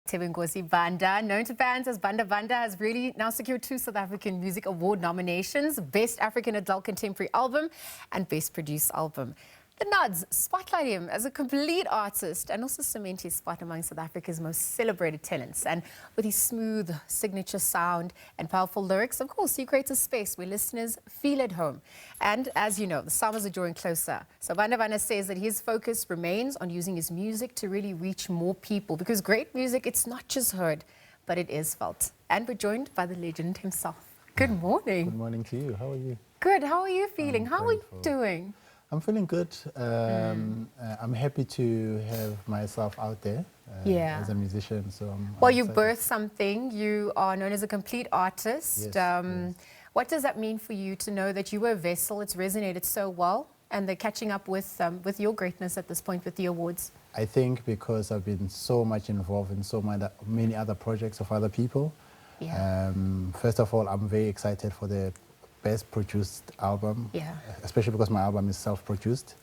Thembinkosi Banda, known to fans as BandaBanda, has really now secured 2 South African Music Award nominations, Best African Adult Contemporary Album and Best Produced Album. The nods spotlight him as a complete artist and also cement his spot among South Africa's most celebrated talents. And with his smooth signature sound and powerful lyrics, of course, he creates a space where listeners feel at home. And as you know, the summers are drawing closer. So BandaBanda says that his focus remains on using his music to really reach more people, because great music, it's not just heard, but it is felt. And we're joined by the legend himself. Good morning. Good morning to you. How are you? Good. How are you feeling? How are you doing? I'm feeling good. I'm happy to have myself out there as a musician. So well, you birthed something. You are known as a complete artist. Yes. What does that mean for you to know that you were a vessel? It's resonated so well, and they're catching up with your greatness at this point with the awards. I think because I've been so much involved in so many other projects of other people. Yeah. First of all, I'm very excited for the best produced album, especially because my album is self-produced,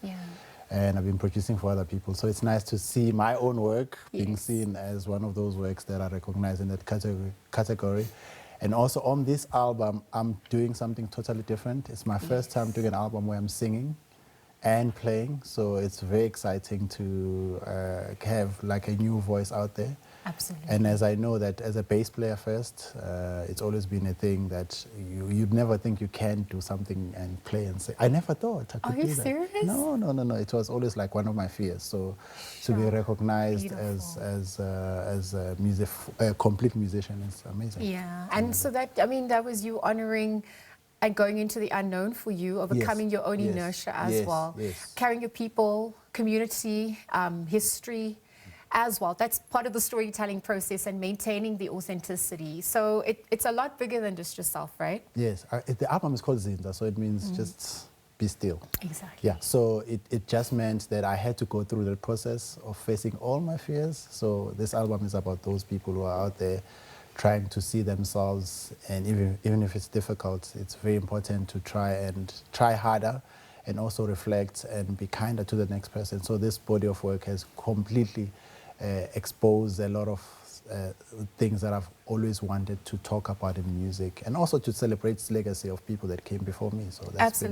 and I've been producing for other people. So it's nice to see my own work being seen as one of those works that are recognized in that category. And also on this album, I'm doing something totally different. It's my first time doing an album where I'm singing and playing, so it's very exciting to have like a new voice out there. Absolutely. And as I know that as a bass player first, it's always been a thing that you'd never think you can do something and play and say, I never thought I could do that. Are you serious? No. It was always like one of my fears. So to be recognized as a complete musician is amazing. Yeah, and so that, I mean, that was you honoring and going into the unknown for you, overcoming your own inertia as well. Carrying your people, community, history as well. That's part of the storytelling process and maintaining the authenticity. So it's a lot bigger than just yourself, right? Yes. The album is called Zinda, so it means just be still. Exactly. Yeah, so it just meant that I had to go through the process of facing all my fears. So this album is about those people who are out there trying to see themselves, and even if it's difficult, it's very important to try harder and also reflect and be kinder to the next person. So this body of work has completely exposed a lot of things that I've always wanted to talk about in music, and also to celebrate the legacy of people that came before me. So that's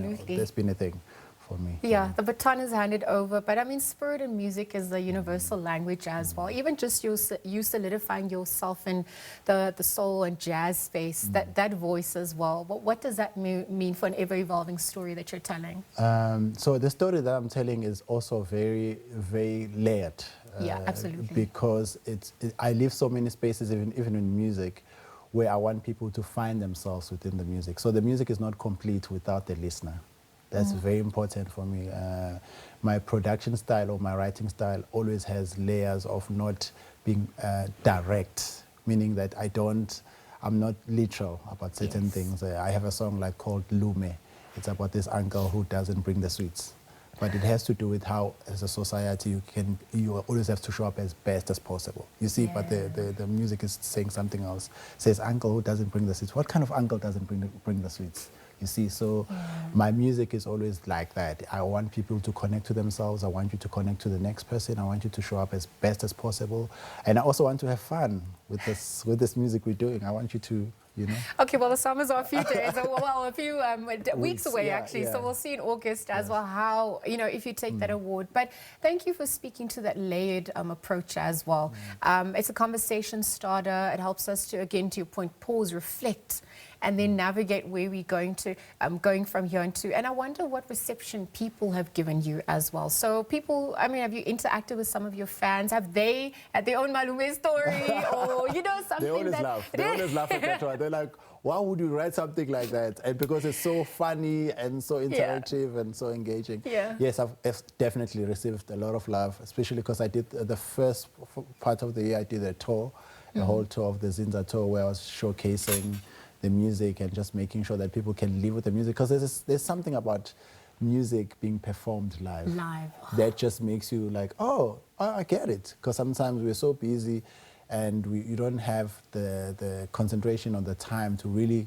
been a thing for me. Yeah, the baton is handed over, but I mean, spirit and music is the universal language as well. Even just you solidifying yourself in the soul and jazz space, that voice as well. What does that mean for an ever-evolving story that you're telling? So the story that I'm telling is also very, very layered. Yeah, absolutely. Because I live so many spaces, even in music, where I want people to find themselves within the music. So the music is not complete without the listener. That's very important for me. My production style or my writing style always has layers of not being direct, meaning that I'm not literal about certain things. I have a song called Lume. It's about this uncle who doesn't bring the sweets. But it has to do with how, as a society, you always have to show up as best as possible. You see, but the music is saying something else. It says, uncle who doesn't bring the sweets. What kind of uncle doesn't bring the sweets? You see, so my music is always like that. I want people to connect to themselves. I want you to connect to the next person. I want you to show up as best as possible. And I also want to have fun with this music we're doing. I want you to, Okay, well, the summers are a few days, a few weeks away, actually. So we'll see in August as well how, if you take that award. But thank you for speaking to that layered approach as well. It's a conversation starter. It helps us to, again, to your point, pause, reflect, and then navigate where we're going from here on to. And I wonder what reception people have given you as well. So people, I mean, have you interacted with some of your fans? Have they had their own Malume story or, something They always laugh. They always laugh at that one. They're like, why would you write something like that? And because it's so funny and so interactive and so engaging. Yes, I've definitely received a lot of love, especially because I did the first part of the year, I did a tour, a whole tour of the Zinda tour, where I was showcasing the music and just making sure that people can live with the music, because there's something about music being performed live that just makes you like, oh, I get it, because sometimes we're so busy and you don't have the concentration or the time to really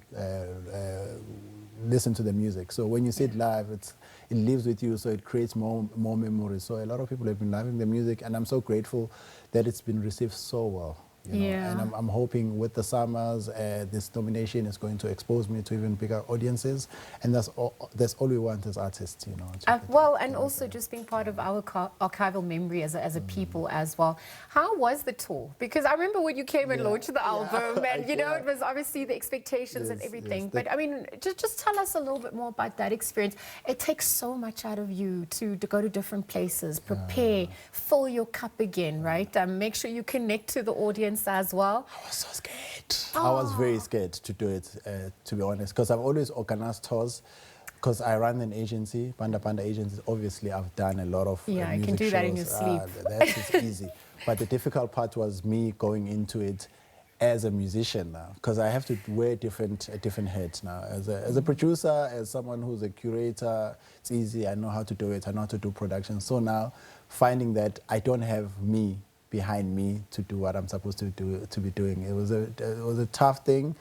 listen to the music. So when you see it live, it lives with you, so it creates more memories. So a lot of people have been loving the music, and I'm so grateful that it's been received so well. you know. And I'm hoping with the summers, this nomination is going to expose me to even bigger audiences, and that's all we want as artists, you know. Well, and also just being part of our archival memory as a people as well. How was the tour? Because I remember when you came and launched the album, and you know, it was obviously the expectations and everything. But I mean, just tell us a little bit more about that experience. It takes so much out of you to go to different places, prepare, fill your cup again, right? Make sure you connect to the audience as well. I was so scared. I was very scared to do it, to be honest, because I've always organized tours. Because I run an agency, BandaBanda agency. Obviously, I've done a lot of music shows. You can do that in your sleep. That's easy. But the difficult part was me going into it as a musician now, because I have to wear a different hat now. As a producer, as someone who's a curator, it's easy. I know how to do it. I know how to do production. So now, finding that I don't have me behind me to do what I'm supposed to be doing, it was a tough thing.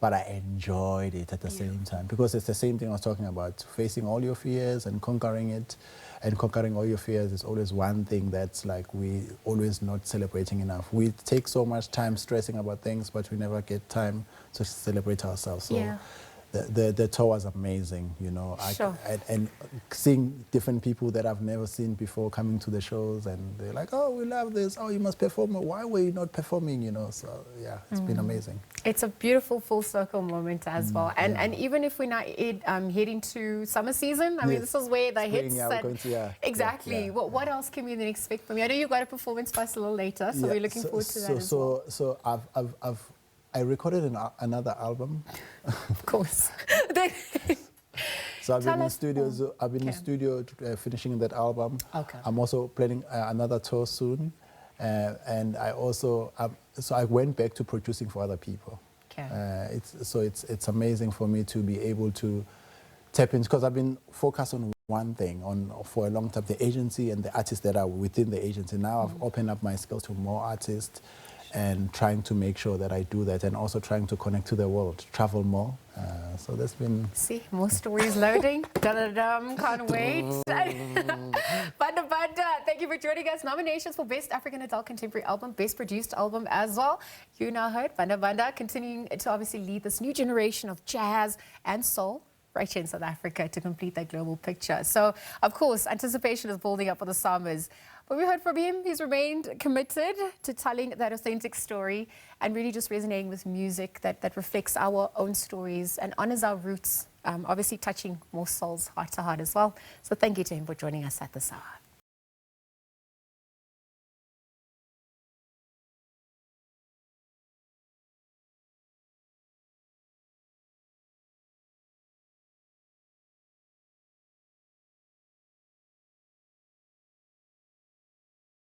But I enjoyed it at the same time, because it's the same thing I was talking about, facing all your fears and conquering it. And conquering all your fears is always one thing that's like we always not celebrating enough. We take so much time stressing about things, but we never get time to celebrate ourselves. So the tour was amazing, you know. And seeing different people that I've never seen before coming to the shows, and they're like, oh, we love this. Oh, you must perform. Why were you not performing, you know? So, yeah, it's been amazing. It's a beautiful full circle moment as well. And even if we're not heading to summer season, I mean, this is where the hits... Exactly. What else can we then expect from you? I know you got a performance for us a little later, so we're looking forward to that as well. So I recorded another album. Of course. So I've been in studios. I've been in studio finishing that album. Okay. I'm also planning another tour soon, and I also so I went back to producing for other people. Okay. It's amazing for me to be able to tap in, because I've been focused on one thing for a long time, the agency and the artists that are within the agency. Now I've opened up my skills to more artists, and trying to make sure that I do that, and also trying to connect to the world, travel more. So that's been... See, more stories loading. Da-da-dum, can't wait. BandaBanda, thank you for joining us. Nominations for Best African Adult Contemporary Album, Best Produced Album as well. You now heard BandaBanda continuing to obviously lead this new generation of jazz and soul right here in South Africa to complete that global picture. So, of course, anticipation is building up for the summers. But we heard from him, he's remained committed to telling that authentic story and really just resonating with music that reflects our own stories and honors our roots, obviously touching more souls heart to heart as well. So thank you to him for joining us at this hour.